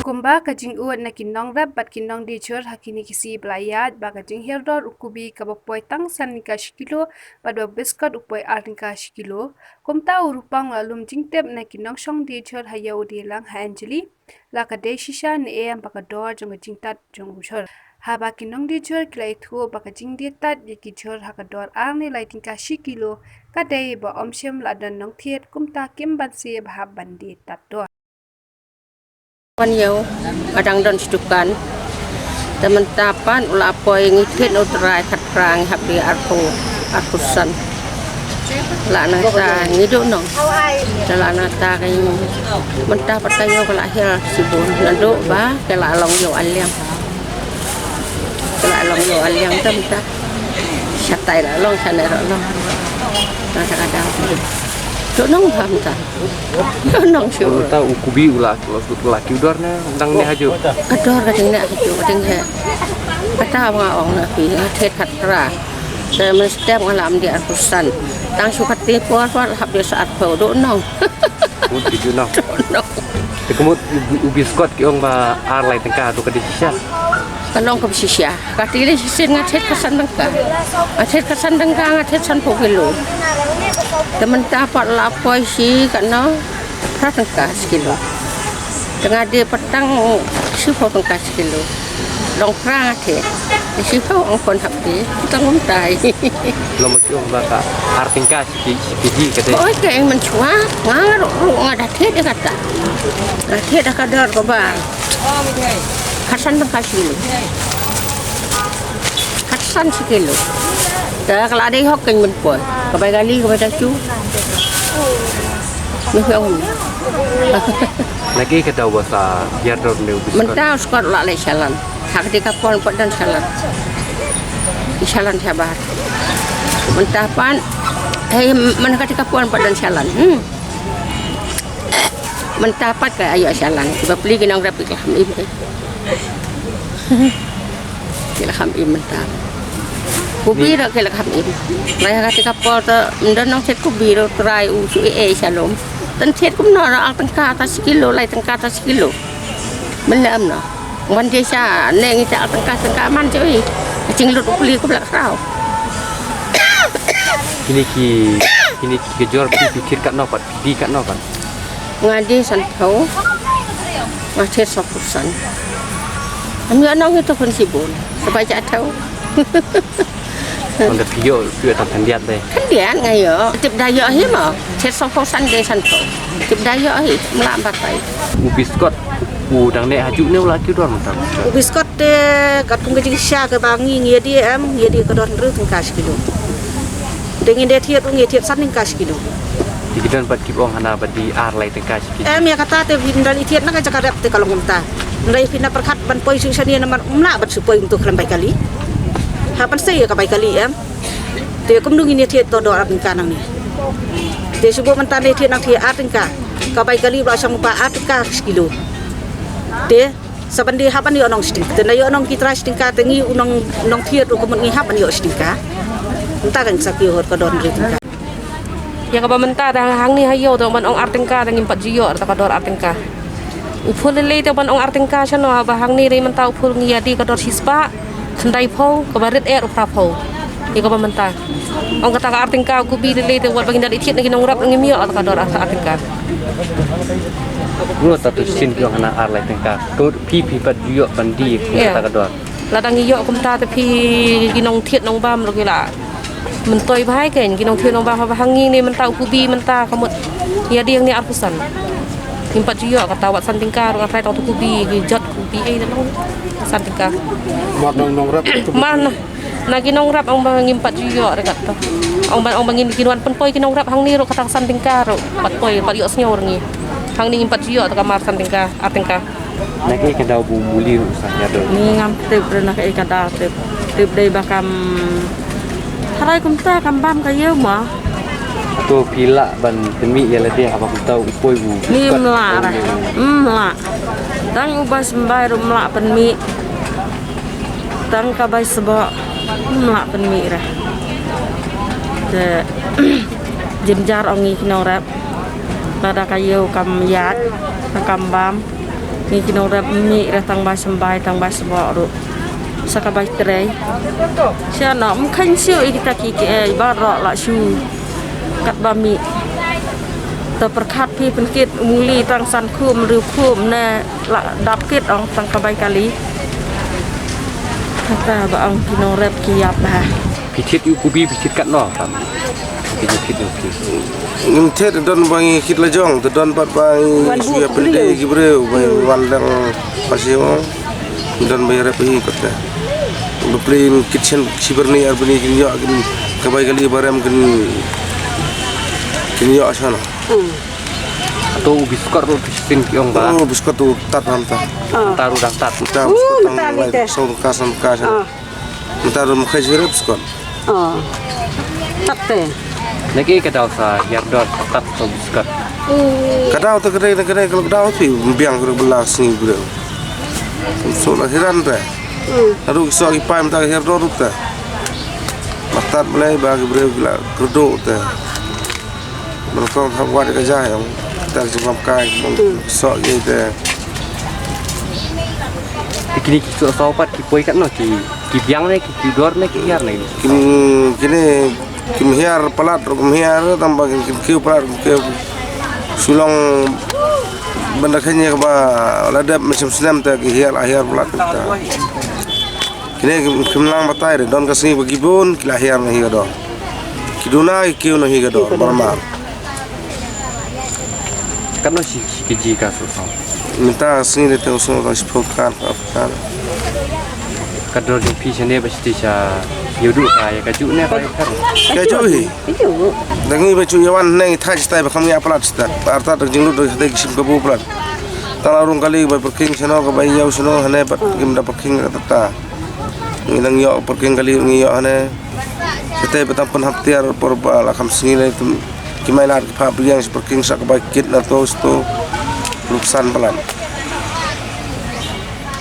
Kumba kajing uat na kinong rap bat kinong dichur hakini kisi belayat ba kajing hirdor ukubi kabapoi tang san nika shikilo badwa biskot upoi arnika shikilo kumta urupang lalum jingtep na kinong shong dichur haya udilang ha anjali la kadai shisha ne em bakador jong jingtat jong bushur ha ba kinong dichur klai thu ba kajing ditat yikichur hakador arni lighting ka shikilo kadai ba omshem ladan nong thiet kumta kim ban se bha bandi tatwa Yo adang don stukan teman-tapan ula poi ngikit utrai katrang habi arpusan la nata ngido no la nata kay mentah patayo kala hil sibun nando ba kala long yo aliang temta satai la long sana ro nata kada Chỗ nông tham ta, chỗ nông siêu. Tahu ukubi ulah laki udornya, tang ni haju. Ador kadang nak haju, kadang he. Kata orang nak pi, thet katra. Saya mesti mengalam di arpusan. Tang sukat tipuan habis saat bau do nong. Untuk itu nong. Kemudian ubi skot kiong ba arlai tengkah tu kadisya. Kanong kabisya. Katili sisin ngathet kasan tengkah. Ngathet kasan tengkah ngathet san pokilo. Teman dapat lapoi si karena tengkah sekilo. Tengah dia petang siapa tengkah sekilo. Long perang ada. Di siapa orang pun habis. Tengah mentai. Lama kiong ba ka artingkah sikiji kata. Oh itu yang mencuat. Ngaruk ngada thet dia kata. Thet dah kadar kabar. Kasan tengkah sekilo. Kasan sekilo. Dah kalau ada hok kan menpoi. Kapai kali kapai dacu. Mungkin. Lagi kita bahasa biar dor ni ubi skot. Mentah skot lah le jalan. Hak di kapal padan jalan. Di jalan sabar. Mentah pan. Hei mana di kapal padan jalan. Mentah pat ke ayo jalan. Tiba beli kinong rapik lah ibu. Kila ham im mentah. Kubi rak kila ham im. Raya kati kapal tu ndan nong set kubi rak terai usu shalom. Tan set kum nora al tengkah atas kilo lai tengkah atas kilo. Melam no. Wan desa neng ita al tengkah man cuy. Cing lut beli ku belak rau. Kini kejor pikir kat nopat, di kat nopat. Ngadi san tau. Macet sopusan. Kami anong itu pun sibun. Sebaca tahu. Onda pio tak kandiat deh. Kandiat ngayo. Tip dayo hi mo. Cet sopusan de san tau. Tip dayo hi melam pakai. Ubi skot udang nek haju ni ulah ki dor mentang. Biskot de kat kung kajing sya ke bangi ngia dia ke don ru tengkah kilo. Dengan dia tiap san tengkah kilo. Di dan pat kibong hana badi arlai tengkah sikit. Ya kata te vindal itiat nak cakap te kalau ngumta. Ndai fina perkat ban poi susania naman umla bat supoi untuk lambai kali. Hapan saya kapai kali Te kumdung ini tiat to do arang kanang ni. Te subo mentan tiat nak tiat artingka. Kapai kali ba sang pa artingka kilo. Te sabandi hapan yo nong sting. Te na yo nong kitra stingka tengi unong nong tiat ru kumun ngi hapan yo stingka. Entah kan sakio hor ka don ritingka. Ya kaba mentah dah hang ni hayo tu man ong artingka dengan 4 jiyo atau kador artingka. Upul lele tu man ong artingka chano bahang ni re mentah upul ngiyadi kador sispa sendai pau kabarit upra pau. Ya kaba mentah. Ong kata artingka kubi lele tu buat bagin dari tiat lagi nong rap ngi mio atau kador artingka. Gua tatu sin kiong hana arlai tengkah. Kau pi pat jiyo bandi kata kador. Ladang iyo kumta tapi ginong tiat nong bam lo gila. Mentoi bahai kan ginong tiat nong bam hangi ni mentah kubi mentah kamut. Ya dia ni arpusan. 4 jiyo kata wat santingkar ngatai tau kubi jot kubi nang santingkar. Mak nong rap Mana nagi nong rap ang bangin 4 jiyo re kata. Ang bangin kinuan penpoi kinong rap hang ni ro kata santingkar ro 4 poi 4 yo snyor ngi. Hang ni 4 jiyo ta kamar santingkar atingkar. Lagi kita buli usahnya do. Ni ngam tip renah ke kata tip dei bakam harai kumta kambam kayo ma. Tu pila ban demi ya lede apa tahu upoi bu. Ni mla ra. Mla. Tang ubas mbai rum mla penmi. Tang kabai sebo mla penmi ra. De jimjar ongi kinong rap. pada kayu kam yat kam bam ni kino rap mi tang ba sambai tang ba sebok ru sakabai tray sia nak mungkin siu kita kiki ba ro la shu kat ba mi terperkat pi penkit muli tang san kum riu kum na la dap kit ong tang kabai kali kata ba ong kino rap kiap ba พิชิตอยู่กูบีพิชิตกันเนาะครับพิชิตอยู่พิชิต Ngin thet don bangi kit la jong te don pat bangi suya pelde ki breu bangi wan dang pasio don bayar pe kota beplin kitchen siberni arbani kin yo kin kabai kali baram kin yo asana atau biskot ro pisin ki ong ba oh biskot tu tat ham ta taru dak tat ta biskot tang so kasan ntar rum khajir biskot tak teh lagi ke dau sa yak dot tat so biskot kadau ta kedai kalau kadau pi biang ro belas ni breu so la heran ta aru so ki pam ta her ro ta matat mulai bagi breu gila kerdo ta mereka buat kerja yang kita sebab kai so ye ta kini ki so sopat ki poi kan no ki biang ne ki dor ne ki hiar ne kini kim hiar pelat rum hiar tambah kiu pelat kiu sulong benda kenya ba ladap macam senam ta ki hiar akhir pelat kita kini kim lang batai don kasih bagi bun kila hiar ne hiar do kiduna kiu ne hiar do normal kan no si ki ji ka so minta sini teng so ta spokan apa kador di pisane ba sti cha yudu ka ya ka ju ne ka kan cái chú hi đang nghĩ về chú yawan này thay style bằng nghe pelat style arta tak jinglu dari hati kisim kebu pelat tanah rung kali by parking seno ke by yau seno hane pat kim da parking kata ngilang yo parking kali ngiyo hane sete betam pun haptiar por la kham singile tum kimai lat pa biang parking sak by kit na to sto luksan pelat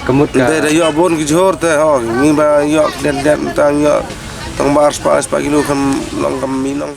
kemut ka de yo bon ki jor te ho ngi ba yo den tang yo tang bar spa kilo kam long kam minong